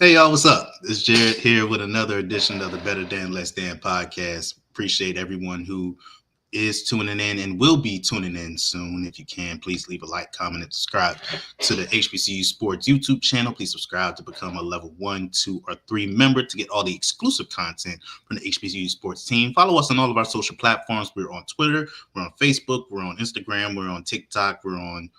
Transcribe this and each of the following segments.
Hey y'all, what's up? It's Jared here with another edition of the Better Than Less Than podcast. Appreciate everyone who is tuning in and will be tuning in soon. If you can, please leave a like, comment, and subscribe to the HBCU Sports YouTube channel. Please subscribe to become a level 1, 2, or 3 member to get all the exclusive content from the HBCU Sports team. Follow us on all of our social platforms. We're on Twitter, we're on Facebook, we're on Instagram, we're on TikTok, we're on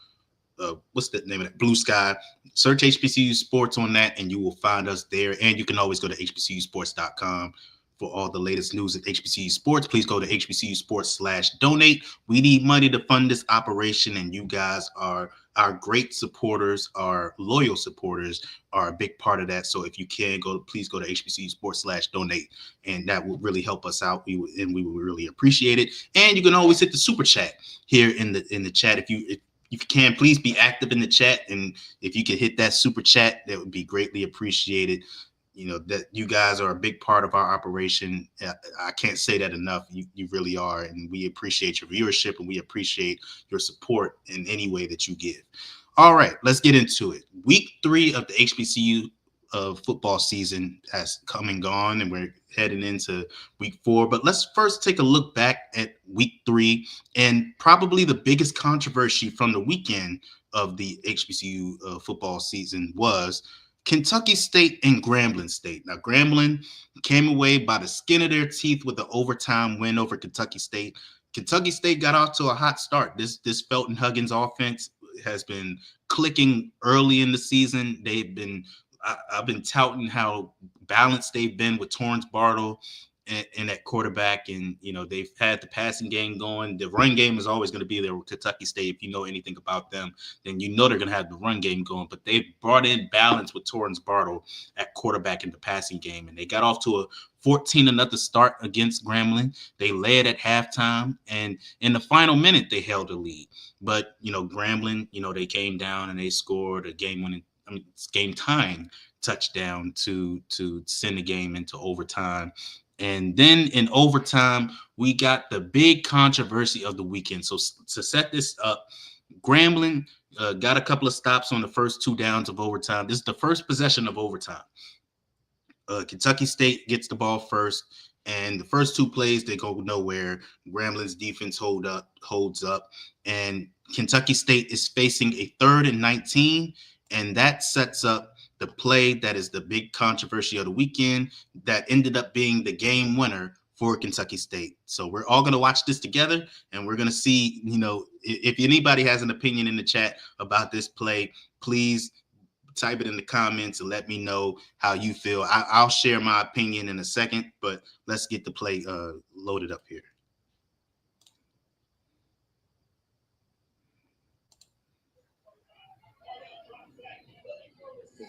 what's the name of that? Blue Sky. Search HBCU Sports on that, and you will find us there. And you can always go to hbcusports.com for all the latest news at HBCU Sports. Please go to HBCU Sports/donate. We need money to fund this operation, and you guys are our great supporters, our loyal supporters are a big part of that. So if you can please go to HBCU Sports/donate, and that will really help us out. We would really appreciate it. And you can always hit the super chat here in the chat if you can, please be active in the chat. And if you could hit that super chat, that would be greatly appreciated. You know, that you guys are a big part of our operation. I can't say that enough. You really are. And we appreciate your viewership, and we appreciate your support in any way that you give. All right, let's get into it. Week 3 of the HBCU football season has come and gone, and we're heading into week 4. But let's first take a look back at week 3, and probably the biggest controversy from the weekend of the HBCU football season was Kentucky State and Grambling State. Now, Grambling came away by the skin of their teeth with an overtime win over Kentucky State. Kentucky State got off to a hot start. This Felton Huggins offense has been clicking early in the season. I've been touting how balanced they've been with Torrance Bartle and at quarterback, and they've had the passing game going. The run game is always going to be there with Kentucky State. If you know anything about them, then you know they're going to have the run game going. But they've brought in balance with Torrance Bartle at quarterback in the passing game, and they got off to a 14-0 start against Grambling. They led at halftime, and in the final minute they held the lead. But Grambling, they came down and they scored a game-tying touchdown to send the game into overtime. And then in overtime, we got the big controversy of the weekend. So to set this up, Grambling got a couple of stops on the first 2 downs of overtime. This is the first possession of overtime. Kentucky State gets the ball first, and the first 2 plays, they go nowhere. Grambling's defense holds up, and Kentucky State is facing a 3rd and 19, and that sets up the play that is the big controversy of the weekend that ended up being the game winner for Kentucky State. So we're all going to watch this together, and we're going to see, if anybody has an opinion in the chat about this play, please type it in the comments and let me know how you feel. I'll share my opinion in a second, but let's get the play loaded up here.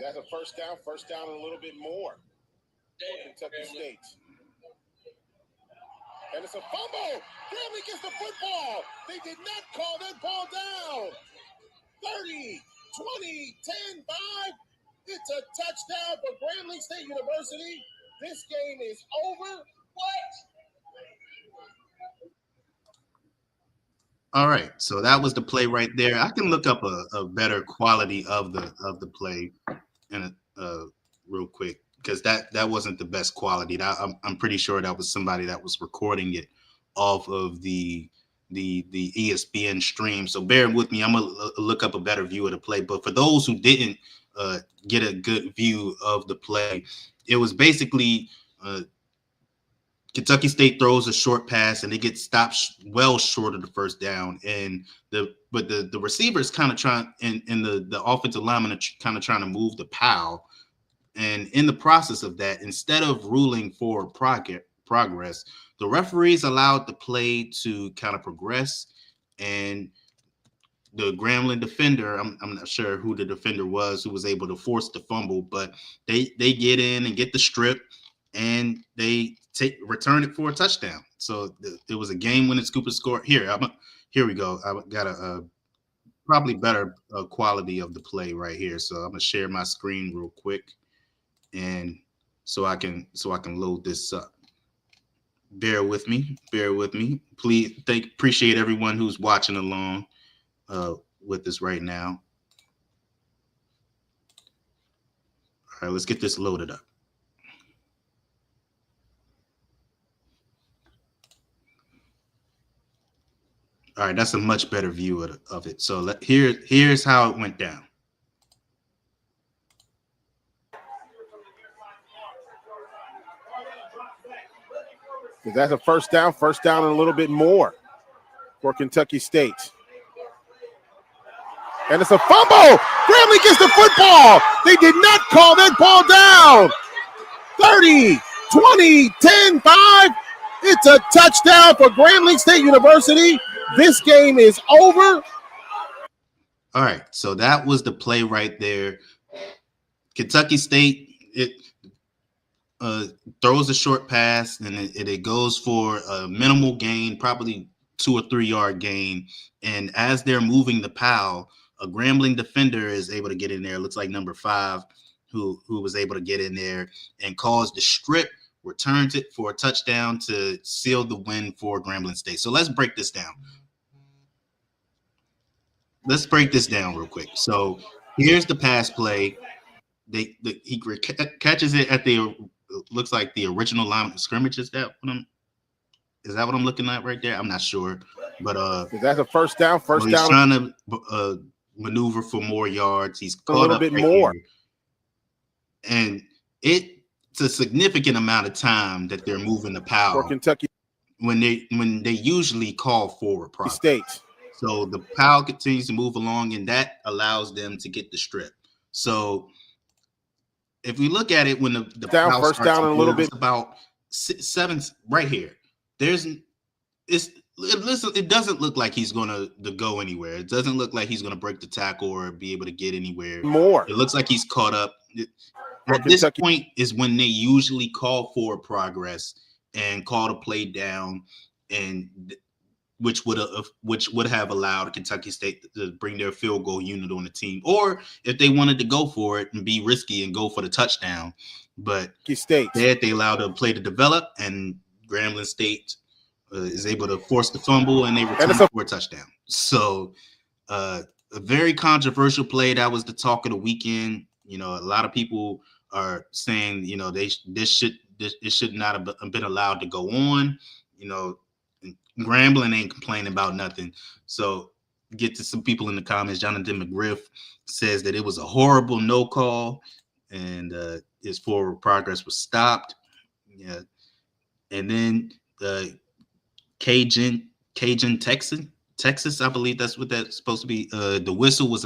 That's a first down and a little bit more for Kentucky State. And it's a fumble. Grambling gets the football. They did not call that ball down. 30, 20, 10, 5. It's a touchdown for Grambling State University. This game is over. What? All right, so that was the play right there. I can look up a better quality of the play in real quick, because that wasn't the best quality. I'm pretty sure that was somebody that was recording it off of the ESPN stream. So bear with me. I'm gonna look up a better view of the play. But for those who didn't get a good view of the play, it was basically Kentucky State throws a short pass, and it gets stopped well short of the first down. And the receiver is kind of trying, and the offensive lineman are kind of trying to move the pile. And in the process of that, instead of ruling for progress, the referees allowed the play to kind of progress. And the Grambling defender, I'm not sure who the defender was who was able to force the fumble, but they get in and get the strip, and they return it for a touchdown. So it was a game-winning scoop of score. Here we go. I got a probably better quality of the play right here. So I'm gonna share my screen real quick, and so I can load this up. Bear with me. Please, appreciate everyone who's watching along with us right now. All right, let's get this loaded up. All right, that's a much better view of it. So here's how it went down. That's a first down and a little bit more for Kentucky State. And it's a fumble. Grambling gets the football. They did not call that ball down. 30, 20, 10, 5. It's a touchdown for Grambling State University. This game is over. All right, so that was the play right there. Kentucky State, it throws a short pass, and it goes for a minimal gain, probably 2 or 3 yard gain. And as they're moving the pile, a Grambling defender is able to get in there. It looks like number 5, who was able to get in there and cause the strip, returns it for a touchdown to seal the win for Grambling State. So let's break this down. Let's break this down real quick. So here's the pass play. He catches it at the looks like the original line of scrimmage. Is that what I'm looking at right there? I'm not sure, but that's a first down. He's trying to maneuver for more yards. He's caught a little up bit right more, here. And it's a significant amount of time that they're moving the pile for Kentucky when they usually call forward progress. State. So the pile continues to move along, and that allows them to get the strip. So if we look at it, when the down, first down and a little bit, about 7 right here. It doesn't look like he's going to go anywhere. It doesn't look like he's going to break the tackle or be able to get anywhere. More. It looks like he's caught up. At this point is when they usually call forward progress and call the play down, and which would have allowed Kentucky State to bring their field goal unit on the team, or if they wanted to go for it and be risky and go for the touchdown. But State they allowed the play to develop, and Grambling State is able to force the fumble, and they return for a touchdown. So a very controversial play. That was the talk of the weekend. You know, a lot of people are saying, you know, it should not have been allowed to go on. You know, Grambling ain't complaining about nothing. So get to some people in the comments. Jonathan McGriff says that it was a horrible no call, and his forward progress was stopped. Yeah, and then Cajun Texas, I believe that's what that's supposed to be. The whistle was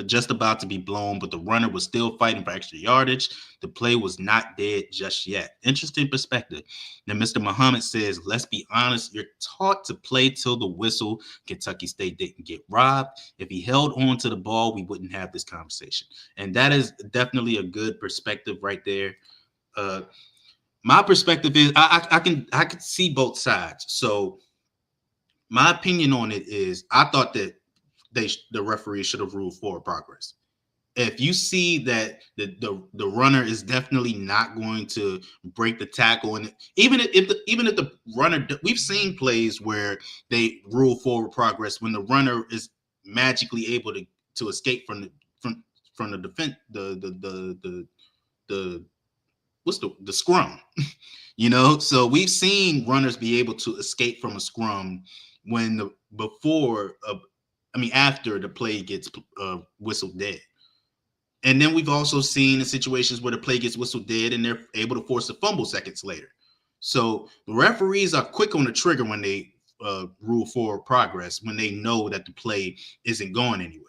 just about to be blown, but the runner was still fighting for extra yardage. The play was not dead just yet. Interesting perspective. Then Mr. Muhammad says, let's be honest, you're taught to play till the whistle. Kentucky State didn't get robbed. If he held on to the ball, we wouldn't have this conversation. And that is definitely a good perspective right there. My perspective is I can see both sides. So my opinion on it is I thought that the referee should have ruled forward progress. If you see that the runner is definitely not going to break the tackle, and even if the runner, we've seen plays where they rule forward progress when the runner is magically able to escape from the defense, the scrum, you know. So we've seen runners be able to escape from a scrum after the play gets whistled dead. And then we've also seen in situations where the play gets whistled dead and they're able to force a fumble seconds later. So the referees are quick on the trigger when they rule forward progress, when they know that the play isn't going anywhere.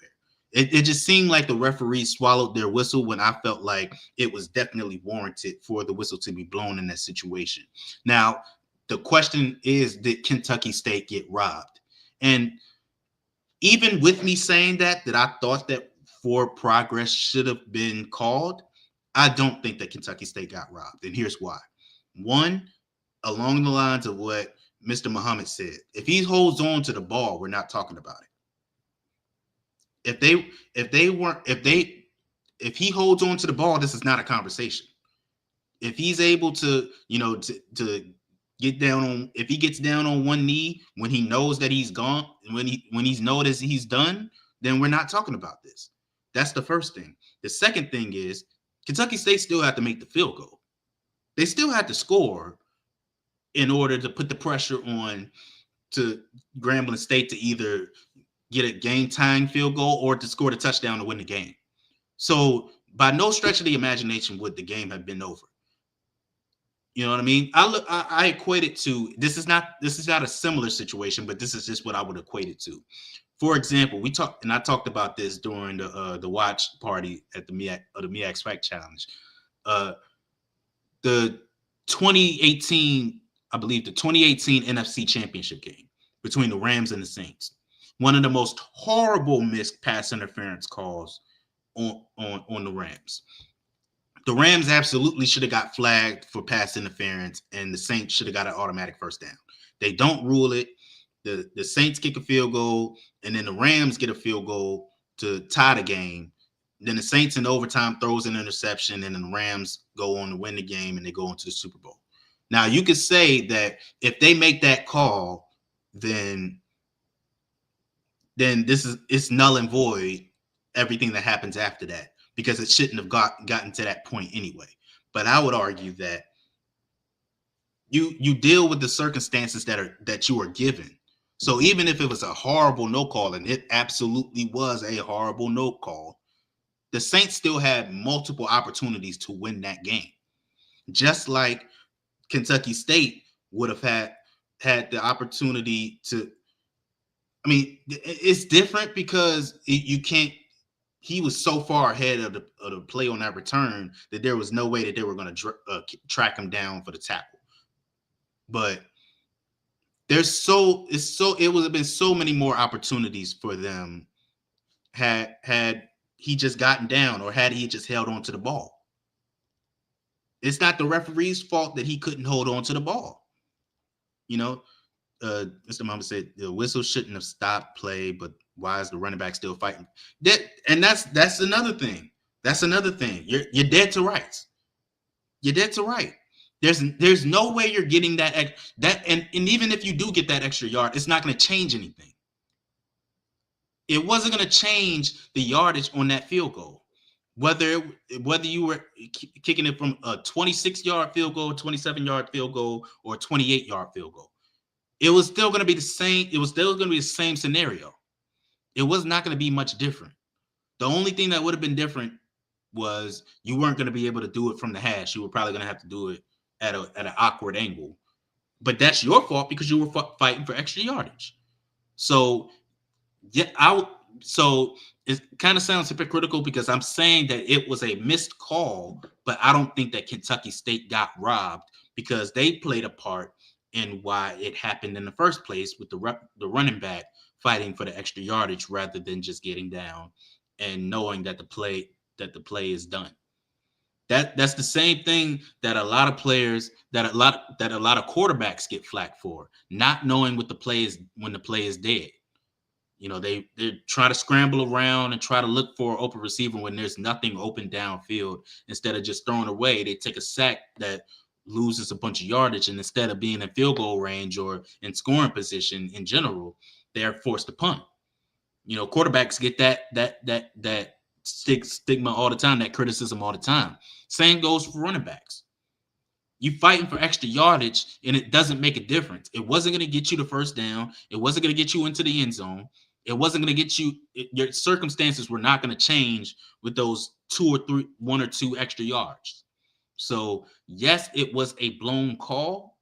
It just seemed like the referees swallowed their whistle when I felt like it was definitely warranted for the whistle to be blown in that situation. Now, the question is, did Kentucky State get robbed? And even with me saying that I thought that forward progress should have been called, I don't think that Kentucky State got robbed. And here's why. One, along the lines of what Mr. Muhammad said, if he holds on to the ball, we're not talking about it. If he holds on to the ball, this is not a conversation. If he's able to, to get down on, if he gets down on one knee when he knows that he's gone, when he's noticed he's done, then we're not talking about this. That's the first thing. The second thing is Kentucky State still had to make the field goal. They still had to score in order to put the pressure on to Grambling State to either get a game-tying field goal or to score the touchdown to win the game. So by no stretch of the imagination would the game have been over. You know what I mean? I equate it to this is not a similar situation, but this is just what I would equate it to. For example, I talked about this during the watch party at the MEAC Spike Challenge. The 2018, I believe, the 2018 NFC Championship game between the Rams and the Saints. One of the most horrible missed pass interference calls on the Rams. The Rams absolutely should have got flagged for pass interference, and the Saints should have got an automatic first down. They don't rule it. The Saints kick a field goal, and then the Rams get a field goal to tie the game. Then the Saints in overtime throws an interception, and then the Rams go on to win the game, and they go into the Super Bowl. Now, you could say that if they make that call, then it's null and void, everything that happens after that, because it shouldn't have gotten to that point anyway. But I would argue that you deal with the circumstances that you are given. So even if it was a horrible no call, and it absolutely was a horrible no call, the Saints still had multiple opportunities to win that game. Just like Kentucky State would have had the opportunity to. I mean, it's different because you can't. He was so far ahead of the play on that return that there was no way that they were going to track him down for the tackle. But it would have been so many more opportunities for them had he just gotten down, or had he just held on to the ball. It's not the referee's fault that he couldn't hold on to the ball. You know, Mr. Mama said the whistle shouldn't have stopped play, but why is the running back still fighting? That's another thing. That's another thing. You're dead to rights. You're dead to right. There's no way you're getting that and even if you do get that extra yard, it's not going to change anything. It wasn't going to change the yardage on that field goal. Whether you were kicking it from a 26-yard field goal, 27-yard field goal, or a 28-yard field goal, it was still going to be the same. It was still going to be the same scenario. It was not going to be much different. The only thing that would have been different was you weren't going to be able to do it from the hash. You were probably going to have to do it at an awkward angle. But that's your fault because you were fighting for extra yardage. So, so it kind of sounds hypocritical because I'm saying that it was a missed call, but I don't think that Kentucky State got robbed because they played a part in why it happened in the first place with the running back fighting for the extra yardage rather than just getting down and knowing that the play is done. That's the same thing that a lot of players, that a lot of quarterbacks get flack for, not knowing what the play is when the play is dead. You know, they try to scramble around and try to look for an open receiver when there's nothing open downfield. Instead of just throwing away, they take a sack that loses a bunch of yardage, and instead of being in field goal range or in scoring position in general, they're forced to punt. You know, quarterbacks get that stigma all the time, that criticism all the time. Same goes for running backs. You fighting for extra yardage, and it doesn't make a difference. It wasn't going to get you the first down. It wasn't going to get you into the end zone. It wasn't going to get you. Your circumstances were not going to change with those 1 or 2 extra yards. So yes, it was a blown call.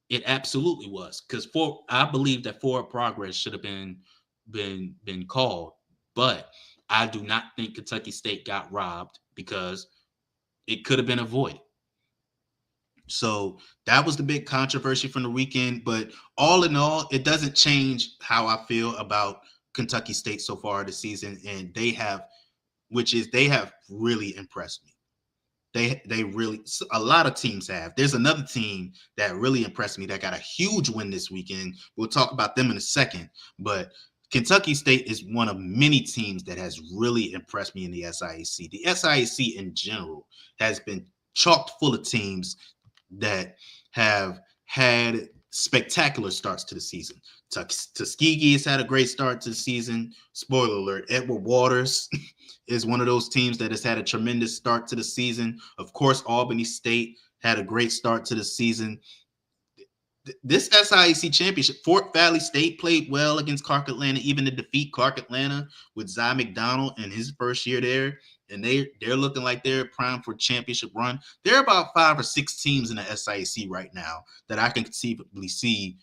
It absolutely was, because I believe that forward progress should have been called, but I do not think Kentucky State got robbed because it could have been avoided. So that was the big controversy from the weekend. But all in all, it doesn't change how I feel about Kentucky State so far this season, and they have really impressed me. They really, a lot of teams have. There's another team that really impressed me that got a huge win this weekend. We'll talk about them in a second, but Kentucky State is one of many teams that has really impressed me in the SIAC. The SIAC in general has been chocked full of teams that have had spectacular starts to the season. Tuskegee has had a great start to the season. Spoiler alert, Edward Waters is one of those teams that has had a tremendous start to the season. Of course, Albany State had a great start to the season. This SIAC championship, Fort Valley State played well against Clark Atlanta, even to defeat Clark Atlanta with Zy McDonald in his first year there. And they're looking like they're primed for a championship run. There are about 5 or 6 teams in the SIAC right now that I can conceivably see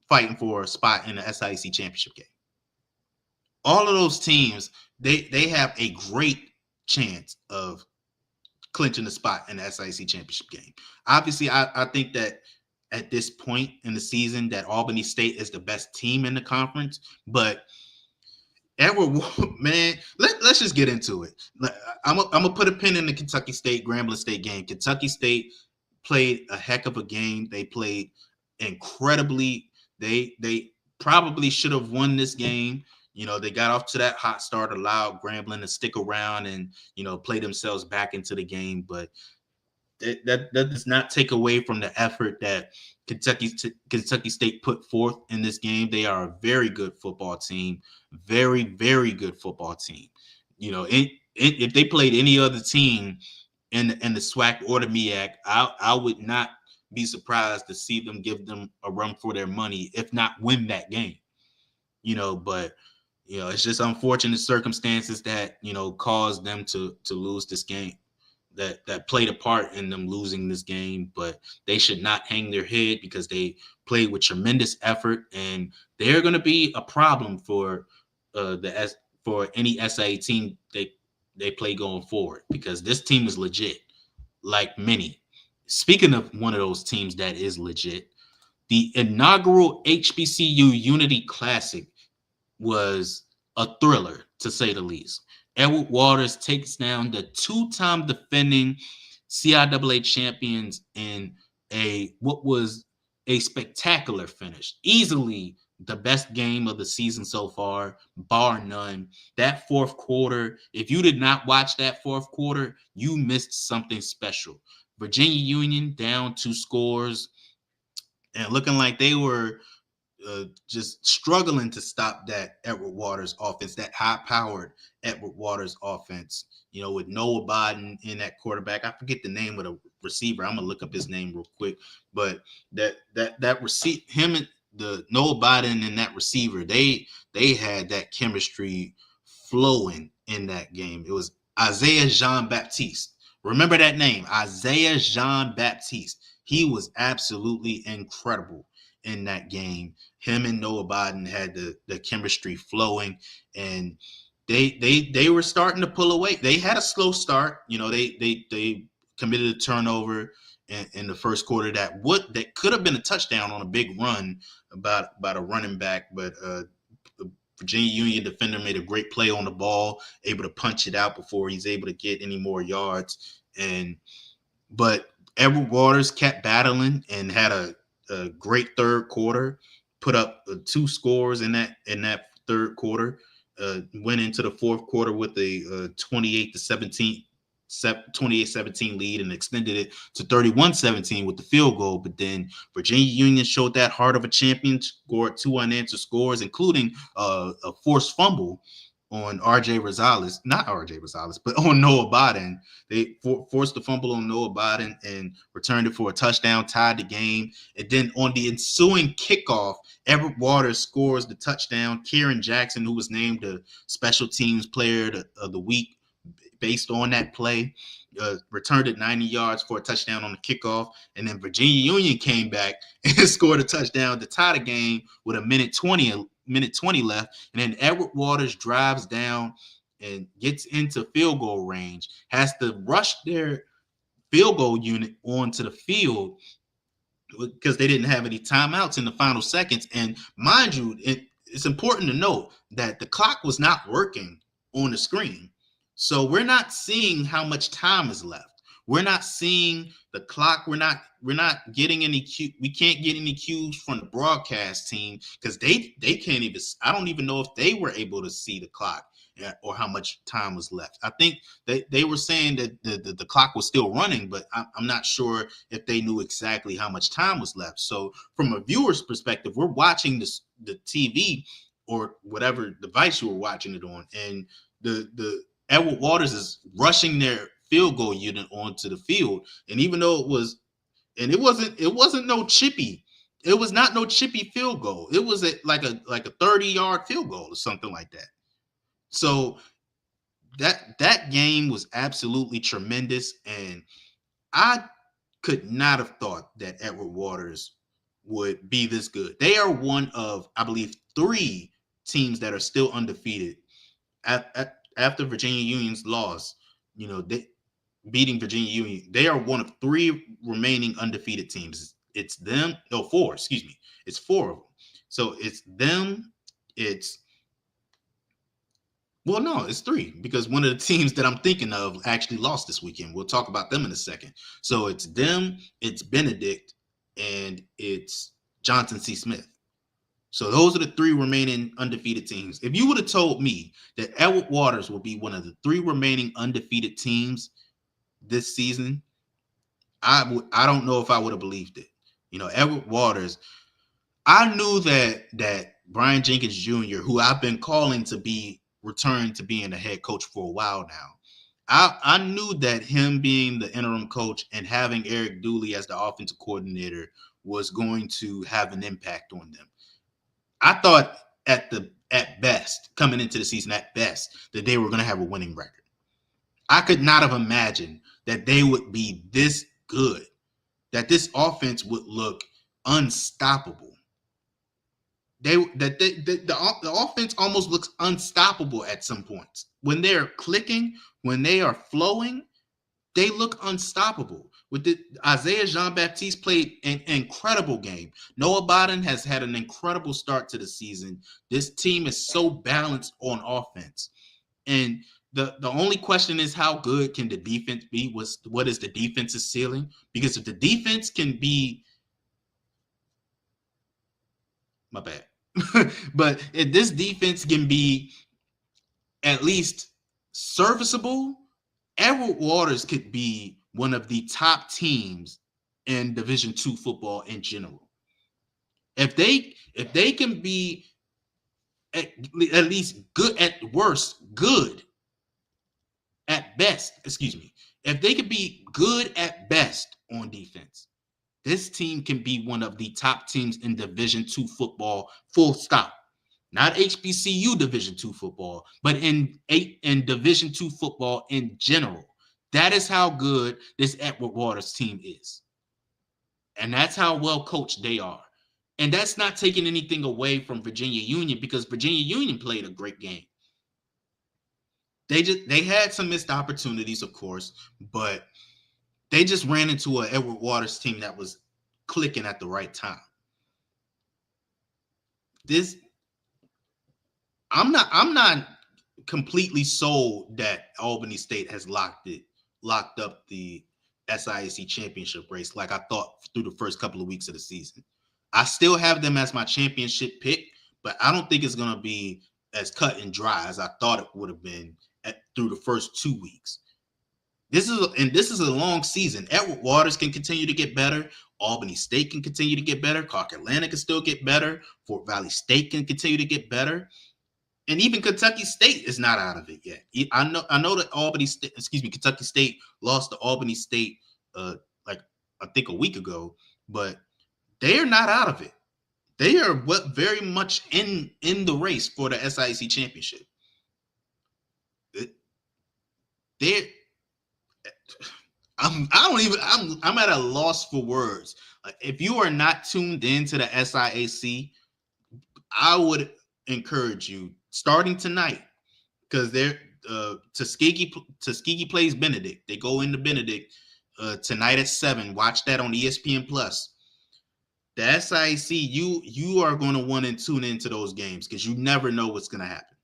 fighting for a spot in the SIAC championship game. All of those teams, they have a great chance of clinching the spot in the SIAC championship game. Obviously, I think that at this point in the season that Albany State is the best team in the conference, but Edward, man, let's just get into it. I'm gonna put a pin in the Kentucky State-Grambling State game. Kentucky State played a heck of a game. They played incredibly. They probably should have won this game. You know, they got off to that hot start, allowed Grambling to stick around and, you know, play themselves back into the game. But that does not take away from the effort that Kentucky State put forth in this game. They are a very good football team, very, very good football team. You know, if they played any other team in the SWAC or the MEAC, I would not be surprised to see them give them a run for their money, if not win that game. You know, but you know, it's just unfortunate circumstances that, you know, caused them to lose this game. That played a part in them losing this game, but they should not hang their head because they played with tremendous effort, and they're going to be a problem for any SIA team they play going forward, because this team is legit, like many. Speaking of one of those teams that is legit, the inaugural HBCU Unity Classic was a thriller, to say the least. Edward Waters takes down the 2-time defending CIAA champions in what was a spectacular finish. Easily the best game of the season so far, bar none. That fourth quarter, if you did not watch that fourth quarter, you missed something special. Virginia Union down 2 scores and looking like they were just struggling to stop that Edward Waters offense, that high-powered Edward Waters offense, you know, with Noah Biden in that quarterback. I forget the name of the receiver. I'm gonna look up his name real quick. But him and the Noah Biden and that receiver, they had that chemistry flowing in that game. It was Isaiah Jean-Baptiste. Remember that name, Isaiah Jean-Baptiste. He was absolutely incredible in that game. Him and Noah Biden had the chemistry flowing, and they were starting to pull away. They had a slow start. You know, they committed a turnover in the first quarter that could have been a touchdown on a big run about a running back, but the Virginia Union defender made a great play on the ball, able to punch it out before he's able to get any more yards. But Edward Waters kept battling and had a great third quarter, put up 2 scores in that third quarter, went into the fourth quarter with a 28-17 lead and extended it to 31-17 with the field goal. But then Virginia Union showed that heart of a champion, scored 2 unanswered scores, including a forced fumble on not RJ Rosales, but on Noah Biden. They forced the fumble on Noah Biden and returned it for a touchdown, tied the game. And then on the ensuing kickoff, Edward Waters scores the touchdown. Kieran Jackson, who was named the special teams player of the week based on that play, returned it 90 yards for a touchdown on the kickoff. And then Virginia Union came back and scored a touchdown to tie the game with a minute 20 left. And then Edward Waters drives down and gets into field goal range, has to rush their field goal unit onto the field because they didn't have any timeouts in the final seconds. And mind you, it's important to note that the clock was not working on the screen. So we're not seeing how much time is left. We're not seeing the clock. We're not getting any cue. We can't get any cues from the broadcast team because they can't even. I don't even know if they were able to see the clock or how much time was left. I think they were saying that the clock was still running, but I'm not sure if they knew exactly how much time was left. So from a viewer's perspective, we're watching the TV or whatever device you were watching it on, and the Edward Waters is rushing their field goal unit onto the field, and even though it wasn't no chippy. It was not no chippy field goal. It was like a 30-yard field goal or something like that. So that game was absolutely tremendous, and I could not have thought that Edward Waters would be this good. They are one of, I believe, 3 teams that are still undefeated after Virginia Union's loss. They beating Virginia Union. They are one of 3 remaining undefeated teams. It's them. No, 4. Excuse me. It's 4 of them. So it's them. It's 3 because one of the teams that I'm thinking of actually lost this weekend. We'll talk about them in a second. So it's them, it's Benedict, and it's Johnson C. Smith. So those are the 3 remaining undefeated teams. If you would have told me that Edward Waters will be one of the 3 remaining undefeated teams this season, I don't know if I would have believed it. Edward Waters, I knew that Brian Jenkins Jr., who I've been calling to be returned to being a head coach for a while now, I knew that him being the interim coach and having Eric Dooley as the offensive coordinator was going to have an impact on them. I thought at best, coming into the season at best, that they were going to have a winning record. I could not have imagined that they would be this good, that this offense would look unstoppable. The offense almost looks unstoppable at some points. When they're clicking, when they are flowing, they look unstoppable. Isaiah Jean-Baptiste played an incredible game. Noah Biden has had an incredible start to the season. This team is so balanced on offense. And the only question is, how good can the defense be? What is the defense's ceiling? Because if the defense can be, my bad. But if this defense can be at least serviceable, Edward Waters could be one of the top teams in Division II football in general. If they can be at least good, at worst good, at best, if they could be good at best on defense, this team can be one of the top teams in Division II football, full stop. Not HBCU Division II football, but in Division II football in general. That is how good this Edward Waters team is. And that's how well coached they are. And that's not taking anything away from Virginia Union, because Virginia Union played a great game. They had some missed opportunities, of course, but they just ran into an Edward Waters team that was clicking at the right time. I'm not completely sold that Albany State has locked up the SIAC championship race like I thought through the first couple of weeks of the season. I still have them as my championship pick, but I don't think it's going to be as cut and dry as I thought it would have been through the first 2 weeks. This is a long season. Edward Waters can continue to get better. Albany State can continue to get better. Clark Atlanta can still get better. Fort Valley State can continue to get better. And even Kentucky State is not out of it yet. I know that Kentucky State lost to Albany State I think a week ago, but they are not out of it. They are very much in the race for the SIAC championship. I'm at a loss for words. If you are not tuned into the SIAC, I would encourage you starting tonight, because they're Tuskegee plays Benedict. They go into Benedict tonight at 7. Watch that on ESPN Plus. The SIAC, you are going to want to tune into those games, because you never know what's going to happen.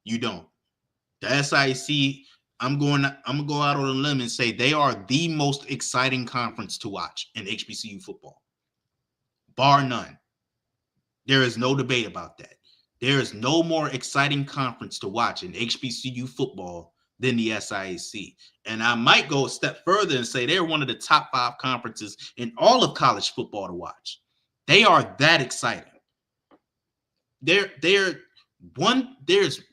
You don't. The SIAC, I'm going to go out on a limb and say they are the most exciting conference to watch in HBCU football, bar none. There is no debate about that. There is no more exciting conference to watch in HBCU football than the SIAC. And I might go a step further and say they're one of the top 5 conferences in all of college football to watch. They are that exciting. They're there's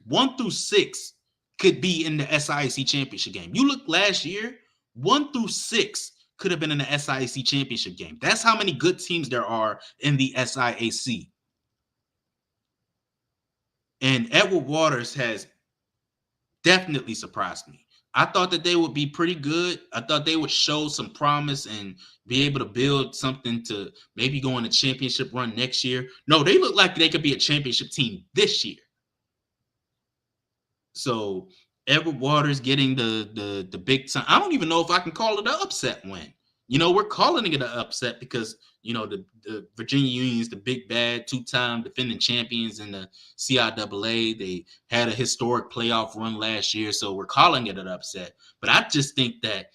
1 through 6 could be in the SIAC championship game. You look last year, 1 through 6 could have been in the SIAC championship game. That's how many good teams there are in the SIAC. And Edward Waters has definitely surprised me. I thought that they would be pretty good. I thought they would show some promise and be able to build something to maybe go on a championship run next year. No, they look like they could be a championship team this year. So Edward Waters getting the big time. I don't even know if I can call it an upset win. We're calling it an upset because, the Virginia Union is the big bad 2-time defending champions in the CIAA. They had a historic playoff run last year, so we're calling it an upset. But I just think that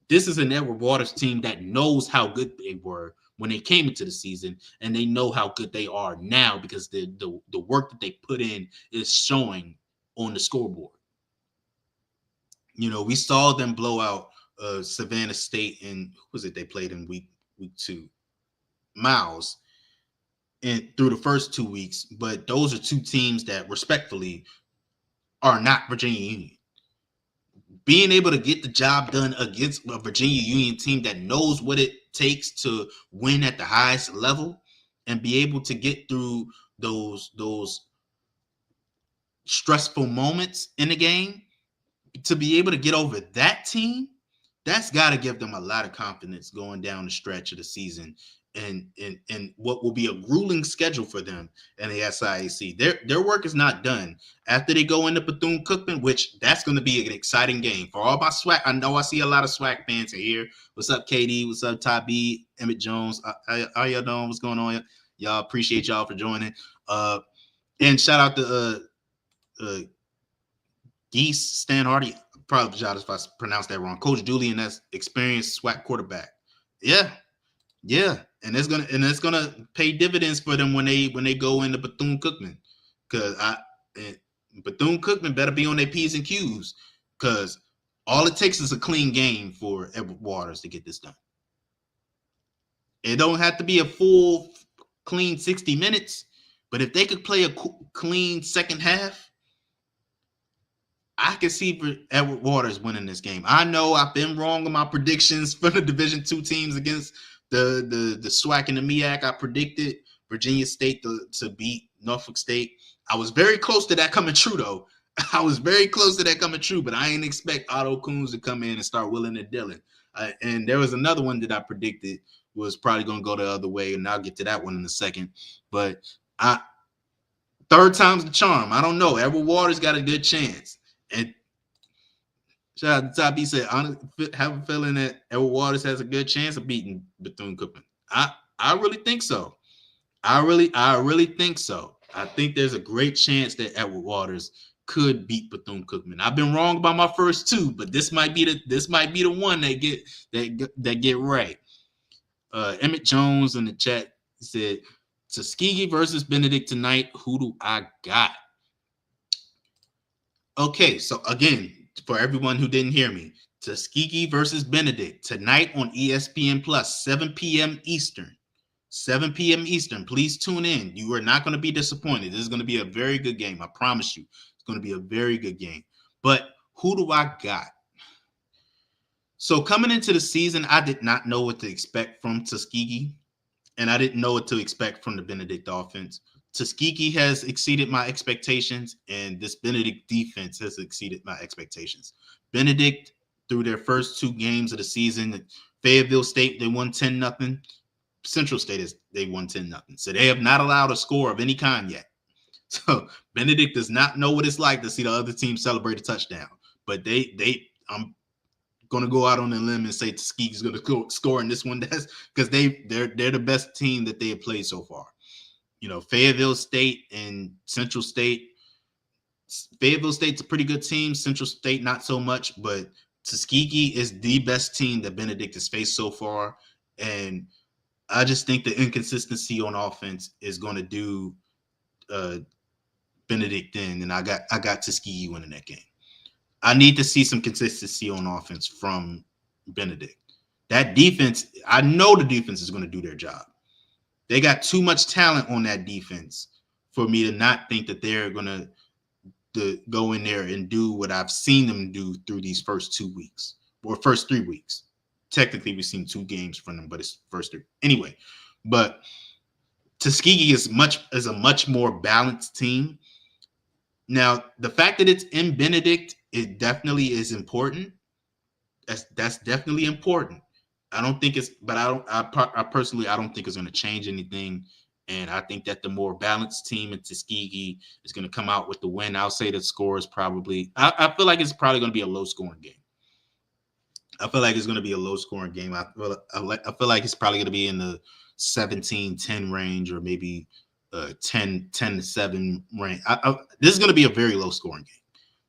this is an Edward Waters team that knows how good they were when they came into the season, and they know how good they are now because the work that they put in is showing on the scoreboard. We saw them blow out Savannah State, and who was it they played in week 2? Miles, and through the first 2 weeks. But those are 2 teams that respectfully are not Virginia Union. Being able to get the job done against a Virginia Union team that knows what it takes to win at the highest level and be able to get through those stressful moments in the game, to be able to get over that team, that's got to give them a lot of confidence going down the stretch of the season and what will be a grueling schedule for them in the SIAC. Their work is not done. After they go into Bethune-Cookman, which that's going to be an exciting game. For all my SWAC, I know I see a lot of SWAC fans in here. What's up, KD? What's up, Ty B, Emmett Jones? How y'all doing? What's going on? Y'all, appreciate y'all for joining. And shout out to Geese Stan Hardy. Apologize if I pronounced that wrong. Coach Julian, that's experienced SWAC quarterback. Yeah, and it's gonna pay dividends for them when they go into Bethune-Cookman, because Bethune-Cookman better be on their P's and Q's, because all it takes is a clean game for Edward Waters to get this done. It don't have to be a full clean 60 minutes, but if they could play a clean second half, I can see Edward Waters winning this game. I know I've been wrong on my predictions for the Division II teams against the SWAC and the MEAC. I predicted Virginia State to beat Norfolk State. I was very close to that coming true, though. I was very close to that coming true, but I didn't expect Otto Coons to come in and start willing and dealing. And there was another one that I predicted was probably going to go the other way, and I'll get to that one in a second. But third time's the charm. I don't know. Edward Waters got a good chance. And shout out to Top B said, I have a feeling that Edward Waters has a good chance of beating Bethune-Cookman. I really think so. I really think so. I think there's a great chance that Edward Waters could beat Bethune-Cookman. I've been wrong about my first 2, but this might be the one that get right. Emmett Jones in the chat said, Tuskegee versus Benedict tonight. Who do I got? Okay, so again, for everyone who didn't hear me, Tuskegee versus Benedict tonight on ESPN Plus, 7 p.m. Eastern. 7 p.m. Eastern. Please tune in. You are not going to be disappointed. This is going to be a very good game. I promise you. It's going to be a very good game. But who do I got? So coming into the season, I did not know what to expect from Tuskegee, and I didn't know what to expect from the Benedict offense. Tuskegee has exceeded my expectations, and this Benedict defense has exceeded my expectations. Benedict, through their first 2 games of the season, Fayetteville State, they won 10-0. Central State, they won 10-0. So they have not allowed a score of any kind yet. So Benedict does not know what it's like to see the other team celebrate a touchdown. But I'm going to go out on a limb and say Tuskegee's going to score in this one, because they're the best team that they have played so far. Fayetteville State and Central State. Fayetteville State's a pretty good team. Central State, not so much. But Tuskegee is the best team that Benedict has faced so far. And I just think the inconsistency on offense is going to do Benedict in, and I got Tuskegee winning that game. I need to see some consistency on offense from Benedict. That defense, I know the defense is going to do their job. They got too much talent on that defense for me to not think that they're going to go in there and do what I've seen them do through these first 2 weeks or first 3 weeks. Technically, we've seen 2 games from them, but it's first 3. Anyway, but Tuskegee is a much more balanced team. Now, the fact that it's in Benedict, it definitely is important. That's definitely important. I don't think it's, but I personally, I don't think it's going to change anything. And I think that the more balanced team in Tuskegee is going to come out with the win. I'll say the score is probably, I feel like it's probably going to be a low scoring game. I feel like it's going to be a low scoring game. I feel like it's probably going to be in the 17-10 range or maybe 10-7 range. This is going to be a very low scoring game.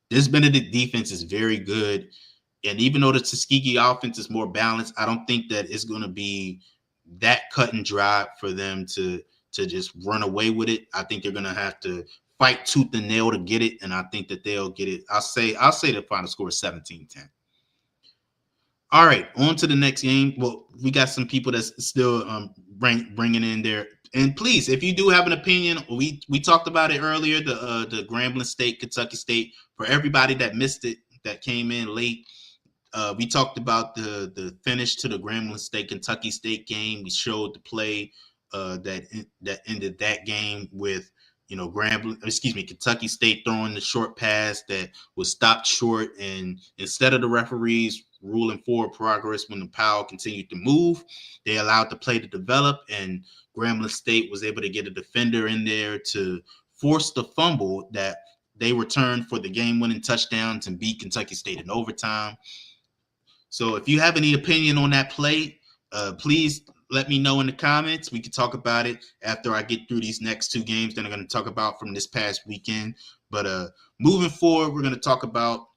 This Benedict defense is very good. And even though the Tuskegee offense is more balanced, I don't think that it's going to be that cut and dry for them to just run away with it. I think they're going to have to fight tooth and nail to get it, and I think that they'll get it. I'll say the final score is 17-10. All right, on to the next game. Well, we got some people that's still bringing in there. And please, if you do have an opinion, we talked about it earlier, the Grambling State, Kentucky State. For everybody that missed it, that came in late, we talked about the finish to the Grambling State Kentucky State game. We showed the play that ended that game with Kentucky State throwing the short pass that was stopped short, and instead of the referees ruling forward progress when the Powell continued to move, they allowed the play to develop, and Grambling State was able to get a defender in there to force the fumble that they returned for the game-winning touchdown to beat Kentucky State in overtime. So if you have any opinion on that play, please let me know in the comments. We can talk about it after I get through these next 2 games that I'm going to talk about from this past weekend. But moving forward, we're going to talk about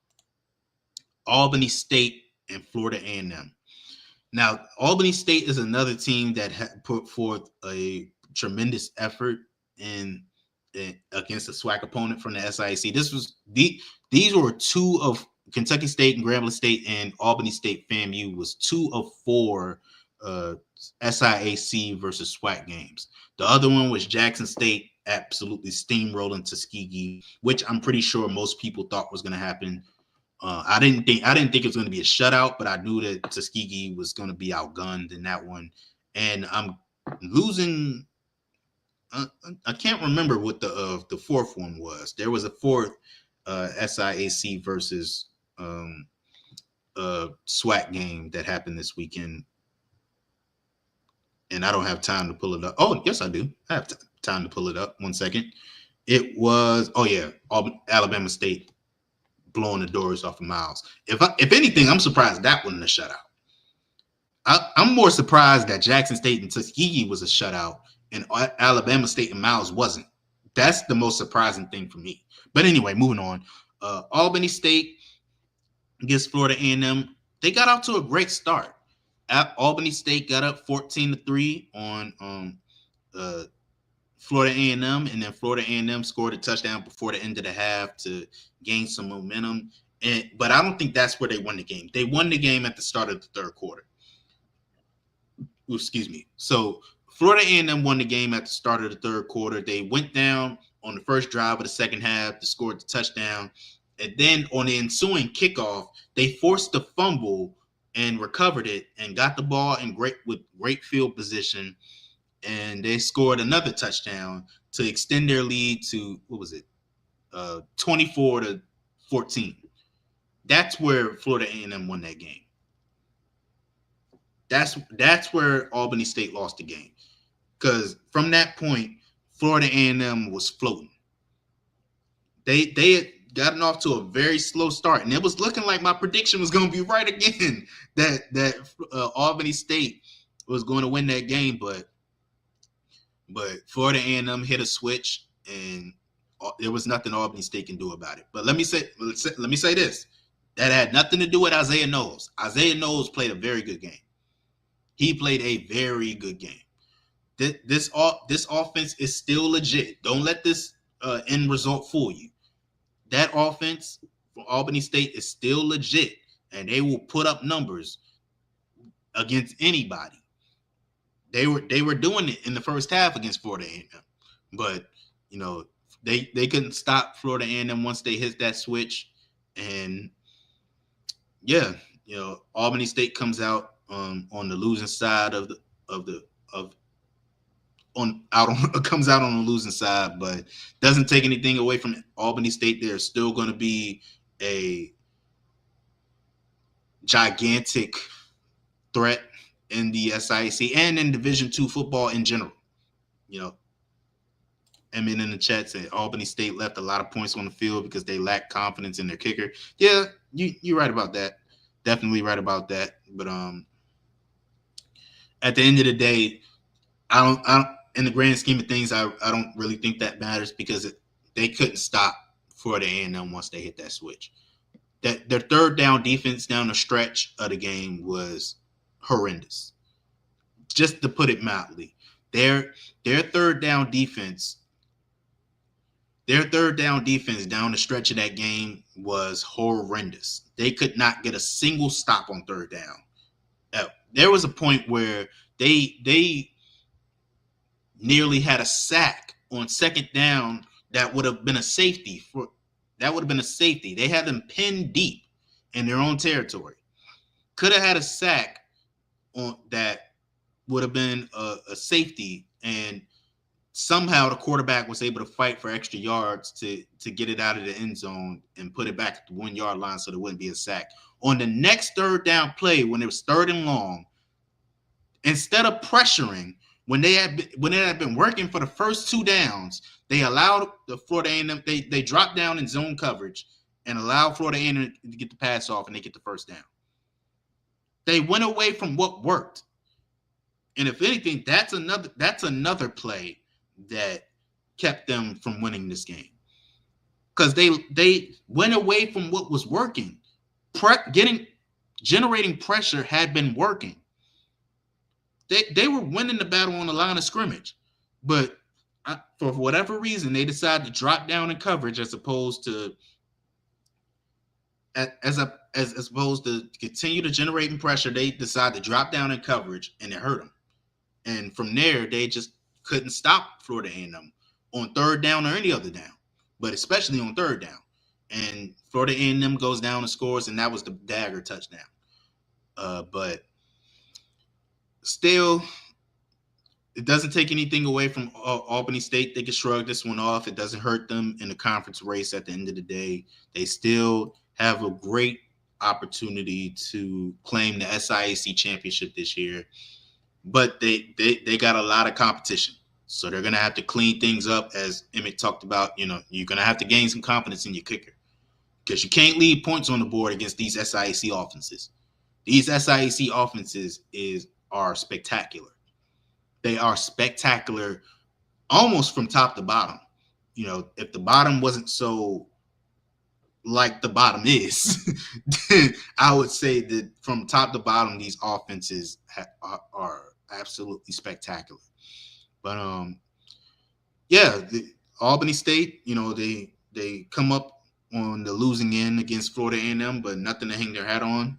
Albany State and Florida A&M. Now, Albany State is another team that put forth a tremendous effort against a SWAC opponent from the SIAC. These were 2 of Kentucky State and Grambling State and Albany State FAMU was 2 of 4 SIAC versus SWAC games. The other one was Jackson State absolutely steamrolling Tuskegee, which I'm pretty sure most people thought was going to happen. I didn't think it was going to be a shutout, but I knew that Tuskegee was going to be outgunned in that one. And I'm losing. I can't remember what the fourth one was. There was a fourth SIAC versus SWAC game that happened this weekend, and I don't have time to pull it up. Oh, yes, I do. I have time to pull it up. 1 second. It was Alabama State blowing the doors off of Miles. If anything, I'm surprised that wasn't a shutout. I'm more surprised that Jackson State and Tuskegee was a shutout and Alabama State and Miles wasn't. That's the most surprising thing for me. But anyway, moving on. Albany State against Florida A&M. They got off to a great start. Albany State got up 14-3 on Florida A&M, and then Florida A&M scored a touchdown before the end of the half to gain some momentum. But I don't think that's where they won the game. They won the game at the start of the third quarter. Excuse me. So Florida A&M won the game at the start of the third quarter. They went down on the first drive of the second half to score the touchdown. And then on the ensuing kickoff, they forced the fumble and recovered it and got the ball in great field position. And they scored another touchdown to extend their lead to, 24-14. That's where Florida A&M won that game. That's where Albany State lost the game. Because from that point, Florida A&M was floating. They had gotten off to a very slow start, and it was looking like my prediction was going to be right again that Albany State was going to win that game, but Florida A&M hit a switch, and there was nothing Albany State can do about it. But let me say this: that had nothing to do with Isaiah Knowles. Isaiah Knowles played a very good game. He played a very good game. This offense is still legit. Don't let this end result fool you. That offense for Albany State is still legit, and they will put up numbers against anybody. They were doing it in the first half against Florida A&M, but you know they couldn't stop Florida A&M once they hit that switch, and yeah, Albany State comes out on the losing side of on out on comes out on the losing side, but doesn't take anything away from Albany State. They're still going to be a gigantic threat in the SIAC and in Division II football in general. Emmett in the chat said Albany State left a lot of points on the field because they lack confidence in their kicker. Yeah, you're right about that. Definitely right about that. But at the end of the day, I don't in the grand scheme of things, I don't really think that matters because they couldn't stop Florida A&M once they hit that switch. That their third down defense down the stretch of the game was horrendous. Just to put it mildly, their third down defense down the stretch of that game was horrendous. They could not get a single stop on third down. There was a point where they nearly had a sack on second down that would have been a safety. They had them pinned deep in their own territory. Could have had a sack on that would have been a safety, and somehow the quarterback was able to fight for extra yards to get it out of the end zone and put it back at the 1 yard line so there wouldn't be a sack. On the next third down play, when it was third and long, instead of pressuring, when it had been working for the first two downs, they allowed the Florida A&M, they dropped down in zone coverage and allowed Florida A&M to get the pass off, and they get the first down. They went away from what worked. And if anything, that's another play that kept them from winning this game. Because they went away from what was working. Generating pressure had been working. They were winning the battle on the line of scrimmage. But for whatever reason, they decided to drop down in coverage as opposed to continue to generating pressure. They decided to drop down in coverage, and it hurt them. And from there, they just couldn't stop Florida A&M on third down or any other down, but especially on third down. And Florida A&M goes down and scores, and that was the dagger touchdown. But still, it doesn't take anything away from Albany State. They can shrug this one off. It doesn't hurt them in the conference race at the end of the day. They still have a great opportunity to claim the SIAC championship this year. But they got a lot of competition. So they're going to have to clean things up, as Emmett talked about. You're going to have to gain some confidence in your kicker because you can't leave points on the board against these SIAC offenses. These SIAC offenses are spectacular. They are spectacular almost from top to bottom. If the bottom wasn't so like the bottom is, then I would say that from top to bottom, these offenses are absolutely spectacular. But the Albany State, they come up on the losing end against Florida A&M, but nothing to hang their hat on.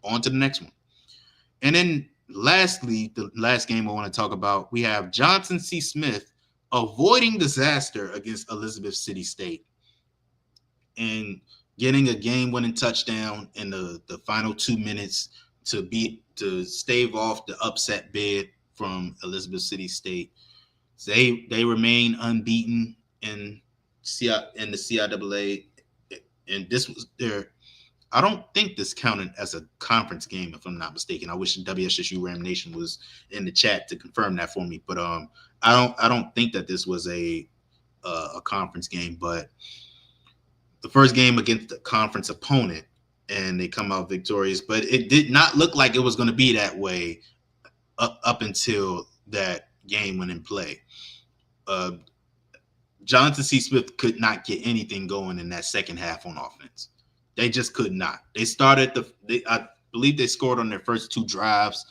On to the next one. And then lastly, the last game I want to talk about, we have Johnson C. Smith avoiding disaster against Elizabeth City State and getting a game-winning touchdown in the final 2 minutes to stave off the upset bid from Elizabeth City State. They remain unbeaten in the CIAA, and this was I don't think this counted as a conference game, if I'm not mistaken. I wish WSSU Ram Nation was in the chat to confirm that for me, but I don't think that this was a conference game. But the first game against the conference opponent, and they come out victorious. But it did not look like it was going to be that way up until that game went in play. Johnson C. Smith could not get anything going in that second half on offense. They just could not. They started I believe they scored on their first two drives,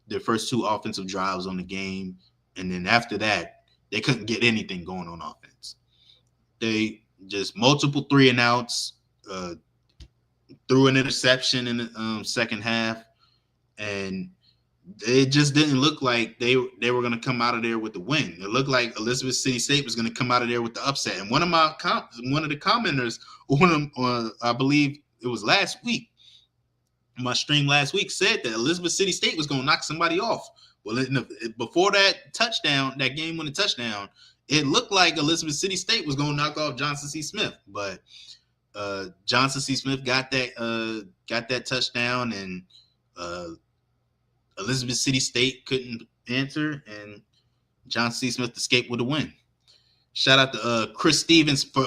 their first two offensive drives on the game. And then after that, they couldn't get anything going on offense. They just multiple 3-and-outs, threw an interception in the second half, and it just didn't look like they were going to come out of there with the win. It looked like Elizabeth City State was going to come out of there with the upset. And one of the commenters on I believe it was last week, my stream last week, said that Elizabeth City State was going to knock somebody off. Well, before that touchdown, that game-winning touchdown, it looked like Elizabeth City State was going to knock off Johnson C. Smith, but Johnson C. Smith got that touchdown, and Elizabeth City State couldn't answer, and Johnson C. Smith escaped with a win. Shout out to Chris Stevens for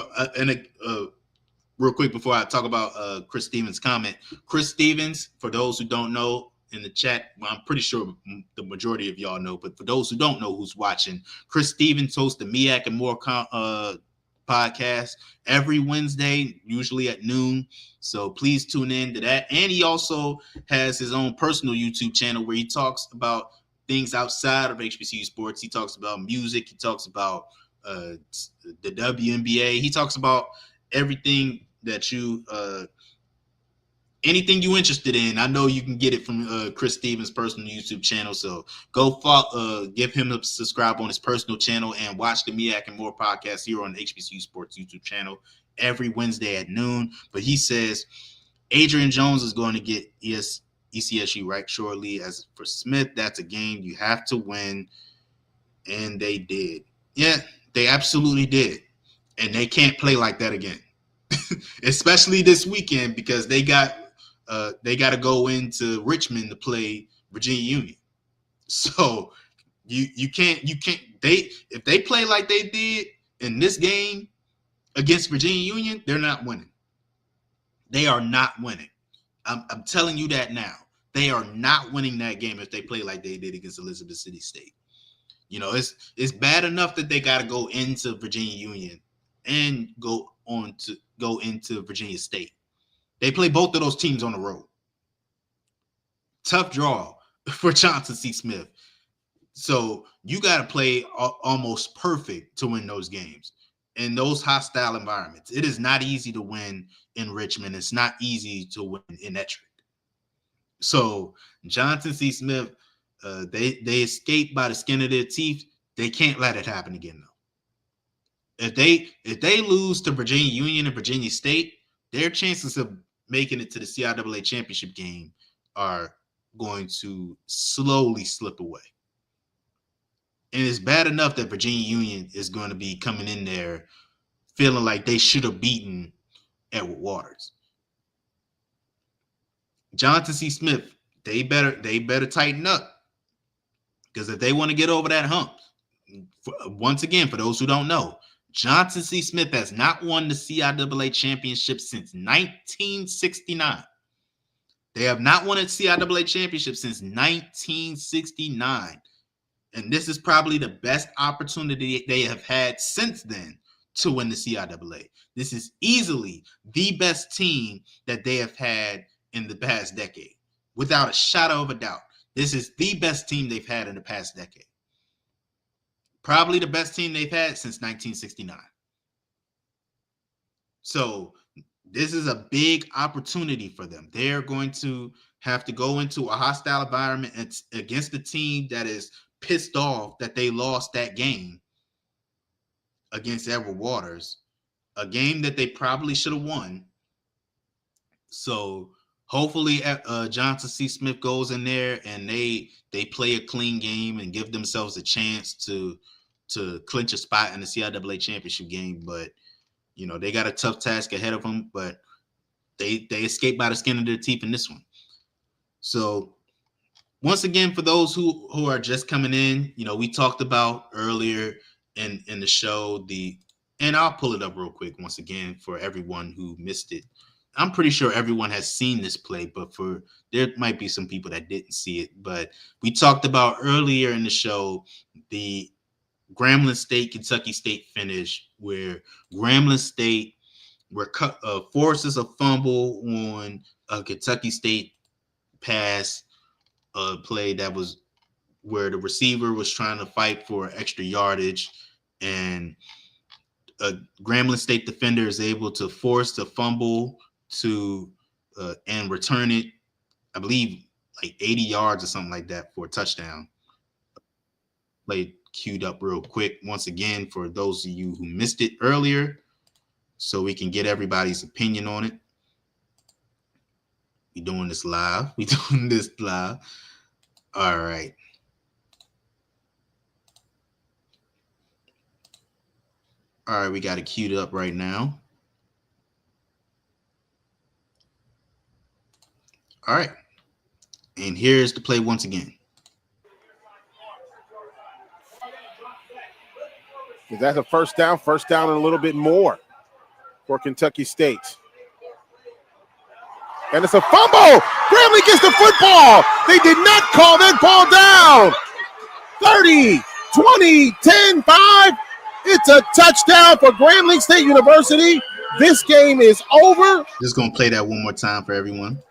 real quick before I talk about Chris Stevens' comment. Chris Stevens, for those who don't know in the chat, well, I'm pretty sure the majority of y'all know, but for those who don't know who's watching, Chris Stevens hosts the MEAC and More podcast every Wednesday, usually at noon. So please tune in to that. And he also has his own personal YouTube channel where he talks about things outside of HBCU sports. He talks about music. He talks about the WNBA. He talks about everything that you anything you're interested in. I know you can get it from Chris Stevens' personal YouTube channel. So go give him a subscribe on his personal channel and watch the MEAC and More podcast here on the HBCU Sports YouTube channel every Wednesday at noon. But he says Adrian Jones is going to get ECSU right shortly. As for Smith, that's a game you have to win. And they did. Yeah, they absolutely did. And they can't play like that again, especially this weekend, because they got to go into Richmond to play Virginia Union. So you can't if they play like they did in this game against Virginia Union, they're not winning. They are not winning. I'm telling you that now. They are not winning that game if they play like they did against Elizabeth City State. You know, it's bad enough that they got to go into Virginia Union and go into Virginia State. They play both of those teams on the road. Tough draw for Johnson C. Smith. So you got to play almost perfect to win those games in those hostile environments. It is not easy to win in Richmond. It's not easy to win in Ettrick. So Johnson C. Smith, they escaped by the skin of their teeth. They can't let it happen again, though. If they lose to Virginia Union and Virginia State, their chances of making it to the CIAA championship game are going to slowly slip away. And it's bad enough that Virginia Union is going to be coming in there feeling like they should have beaten Edward Waters. Johnson C. Smith, they better tighten up, because if they want to get over that hump, once again, for those who don't know, Johnson C. Smith has not won the CIAA championship since 1969. They have not won a CIAA championship since 1969. And this is probably the best opportunity they have had since then to win the CIAA. This is easily the best team that they have had in the past decade, without a shadow of a doubt. This is the best team they've had in the past decade. Probably the best team they've had since 1969. So this is a big opportunity for them. They're going to have to go into a hostile environment against a team that is pissed off that they lost that game against Edward Waters, a game that they probably should have won. So hopefully Johnson C. Smith goes in there and they play a clean game and give themselves a chance to clinch a spot in the CIAA championship game. But, you know, they got a tough task ahead of them, but they escaped by the skin of their teeth in this one. So once again, for those who are just coming in, you know, we talked about earlier in the show, and I'll pull it up real quick once again for everyone who missed it. I'm pretty sure everyone has seen this play, but there might be some people that didn't see it. But we talked about earlier in the show the Grambling State, Kentucky State finish, where Grambling State forces a fumble on a Kentucky State pass play that was where the receiver was trying to fight for extra yardage, and Grambling State defender is able to force the fumble to and return it, I believe, like 80 yards or something like that for a touchdown. Play queued up real quick once again for those of you who missed it earlier, so we can get everybody's opinion on it. We doing this live. All right. All right, we got it queued up right now. All right. And here's the play once again. Is that a first down? First down and a little bit more for Kentucky State. And it's a fumble. Grambling gets the football. They did not call that ball down. 30, 20, 10, 5. It's a touchdown for Grambling State University. This game is over. Just going to play that one more time for everyone.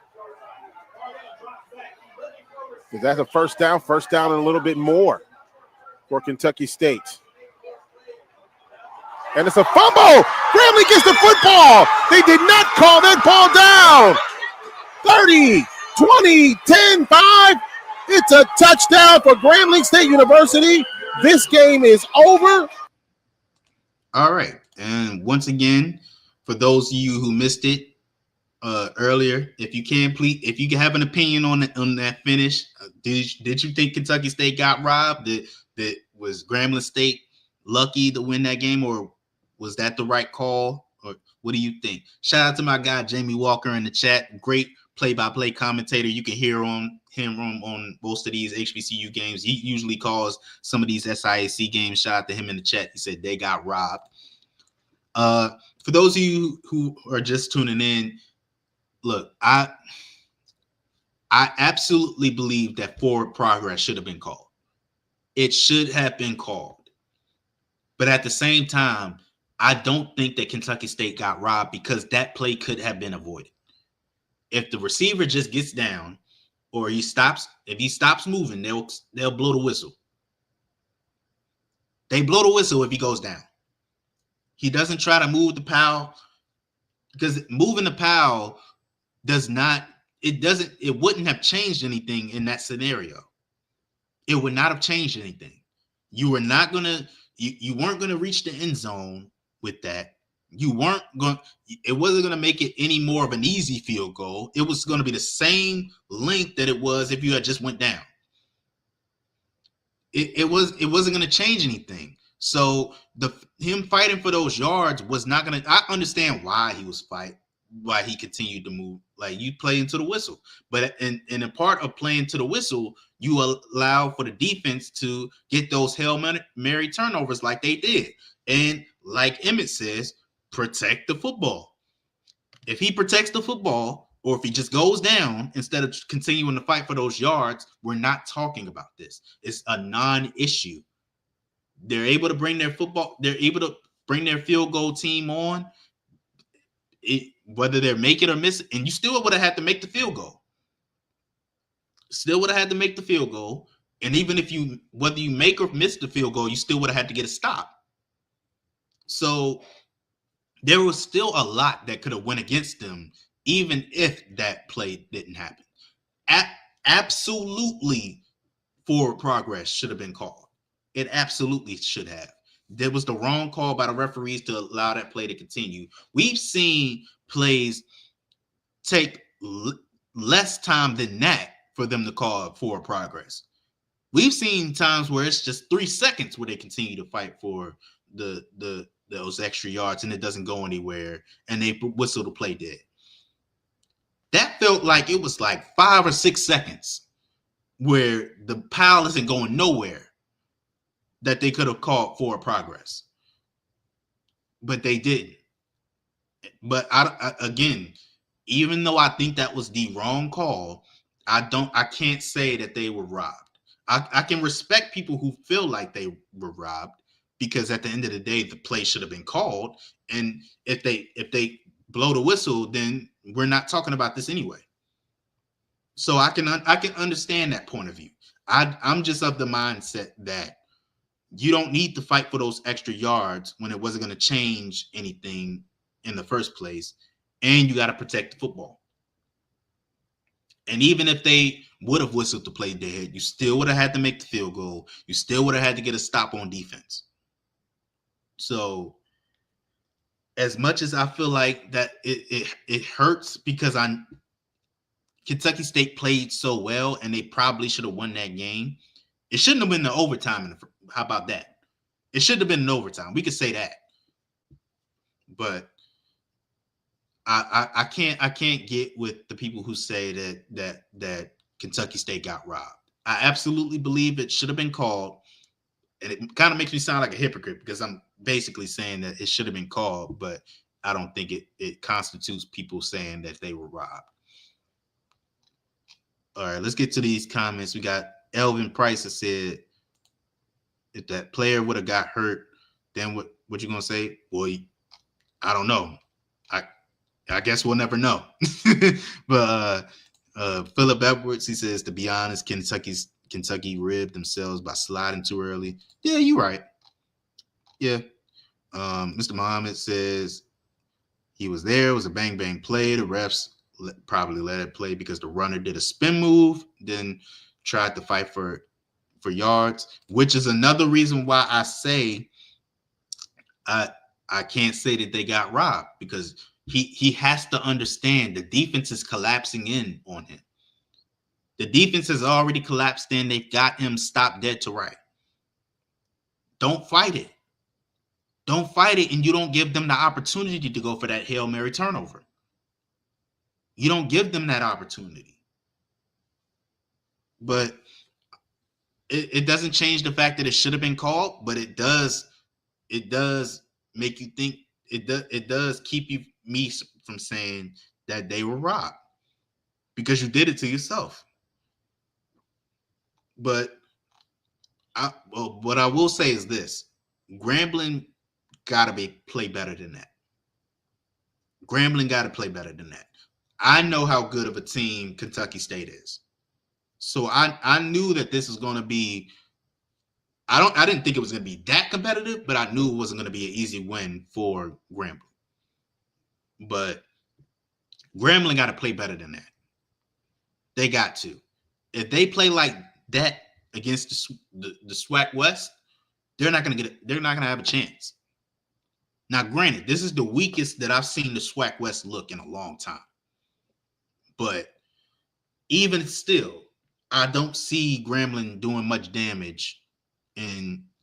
Is that a first down? First down and a little bit more for Kentucky State. And it's a fumble. Grambling gets the football. They did not call that ball down. 30, 20, 10, 5. It's a touchdown for Grambling State University. This game is over. All right. And once again, for those of you who missed it earlier, if you can have an opinion on that finish, did you think Kentucky State got robbed? That was Grambling State lucky to win that game, or was that the right call? Or what do you think? Shout out to my guy Jamie Walker in the chat. Great play-by-play commentator. You can hear on him on most of these HBCU games. He usually calls some of these SIAC games. Shout out to him in the chat. He said they got robbed. For those of you who are just tuning in, look, I absolutely believe that forward progress should have been called. It should have been called. But at the same time, I don't think that Kentucky State got robbed because that play could have been avoided. If the receiver just gets down or if he stops moving, they'll blow the whistle. They blow the whistle if he goes down. He doesn't try to move the pile, because moving the pile it wouldn't have changed anything in that scenario. It would not have changed anything. You weren't going to reach the end zone with that. It wasn't going to make it any more of an easy field goal. It was going to be the same length that it was if you had just went down. It wasn't going to change anything. So him fighting for those yards was not going to. I understand why he was fighting, why he continued to move. Like, you play into the whistle, but in a part of playing to the whistle, you allow for the defense to get those Hail Mary turnovers like they did. And like Emmett says, protect the football. If he protects the football, or if he just goes down instead of continuing to fight for those yards, we're not talking about this. It's a non-issue. They're able to bring their field goal team on, whether they're make it or miss it, and you still would have had to make the field goal. And even whether you make or miss the field goal, you still would have had to get a stop. So there was still a lot that could have went against them, even if that play didn't happen. Absolutely, forward progress should have been called. It absolutely should have. There was the wrong call by the referees to allow that play to continue. We've seen plays take less time than that for them to call forward progress. We've seen times where it's just 3 seconds where they continue to fight for those extra yards and it doesn't go anywhere and they whistle the play dead. That felt like it was like 5 or 6 seconds where the pile isn't going nowhere that they could have called forward progress. But they didn't. But again, even though I think that was the wrong call, I can't say that they were robbed. I can respect people who feel like they were robbed, because at the end of the day, the play should have been called. And if they blow the whistle, then we're not talking about this anyway. So I can understand that point of view. I'm just of the mindset that You don't need to fight for those extra yards when it wasn't going to change anything in the first place. And you got to protect the football. And even if they would have whistled the play dead, you still would have had to make the field goal. You still would have had to get a stop on defense. So as much as I feel like that it hurts because Kentucky State played so well and they probably should have won that game. It shouldn't have been the overtime. How about that? It should have been an overtime. We could say that. But I can't get with the people who say that Kentucky State got robbed. I absolutely believe it should have been called. And it kind of makes me sound like a hypocrite because I'm basically saying that it should have been called, but I don't think it constitutes people saying that they were robbed. All right, let's get to these comments. We got Elvin Price that said, if that player would have got hurt, then what you gonna say? Well, I don't know. I guess we'll never know. But Philip Edwards, he says, to be honest, Kentucky ribbed themselves by sliding too early. Yeah, you're right. Yeah. Mr. Muhammad says he was there. It was a bang play. The refs probably let it play because the runner did a spin move, then tried to fight for yards, which is another reason why I say I can't say that they got robbed, because he has to understand the defense is collapsing in on him. The defense has already collapsed in. They've got him stopped dead to right. Don't fight it. Don't fight it, and you don't give them the opportunity to go for that Hail Mary turnover. You don't give them that opportunity. But it doesn't change the fact that it should have been called, but it does make you think, it does keep me from saying that they were robbed, because you did it to yourself. But what I will say is this: Grambling got to play better than that. Grambling got to play better than that. I know how good of a team Kentucky State is, so I knew that this was going to be. I didn't think it was going to be that competitive, but I knew it wasn't going to be an easy win for Grambling. But Grambling got to play better than that. They got to. If they play like that against the SWAC West, they're not going to have a chance. Now, granted, this is the weakest that I've seen the SWAC West look in a long time. But even still, I don't see Grambling doing much damage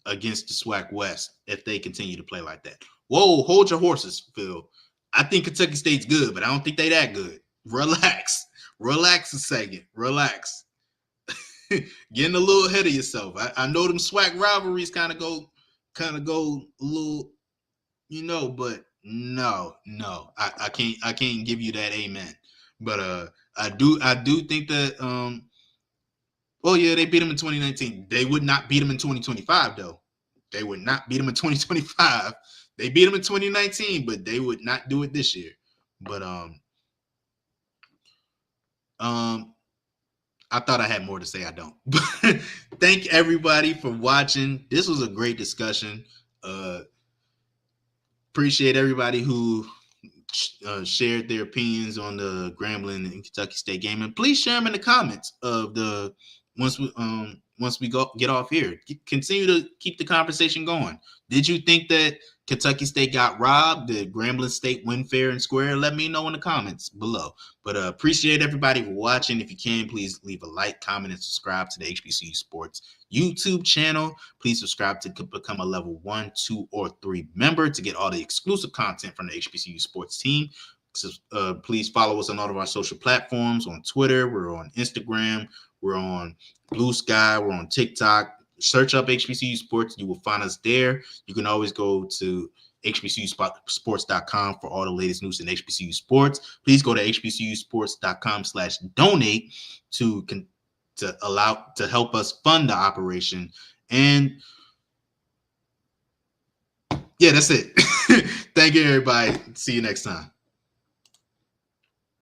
against the SWAC West if they continue to play like that. Whoa, hold your horses, Phil. I think Kentucky State's good, but I don't think they that good. Relax a second. Relax. Getting a little ahead of yourself. I know them SWAC rivalries kind of go a little, but no, I can't give you that amen. But I do think that they beat them in 2019. They would not beat them in 2025 though. They would not beat them in 2025. They beat them in 2019, but they would not do it this year. But I thought I had more to say. I don't. Thank everybody for watching. This was a great discussion. Appreciate everybody who shared their opinions on the Grambling and Kentucky State game, and please share them in the comments of the once we get off here. Continue to keep the conversation going. Did you think that Kentucky State got robbed? Did Grambling State win fair and square? Let me know in the comments below. But appreciate everybody for watching. If you can, please leave a like, comment, and subscribe to the HBCU Sports YouTube channel. Please subscribe to become a level 1, 2, or 3 member to get all the exclusive content from the HBCU Sports team. Please follow us on all of our social platforms. On Twitter, we're on Instagram, we're on Blue Sky, we're on TikTok. Search up HBCU Sports. You will find us there. You can always go to hbcusports.com for all the latest news in HBCU sports. Please go to hbcusports.com/donate to help us fund the operation. And yeah, that's it. Thank you, everybody. See you next time.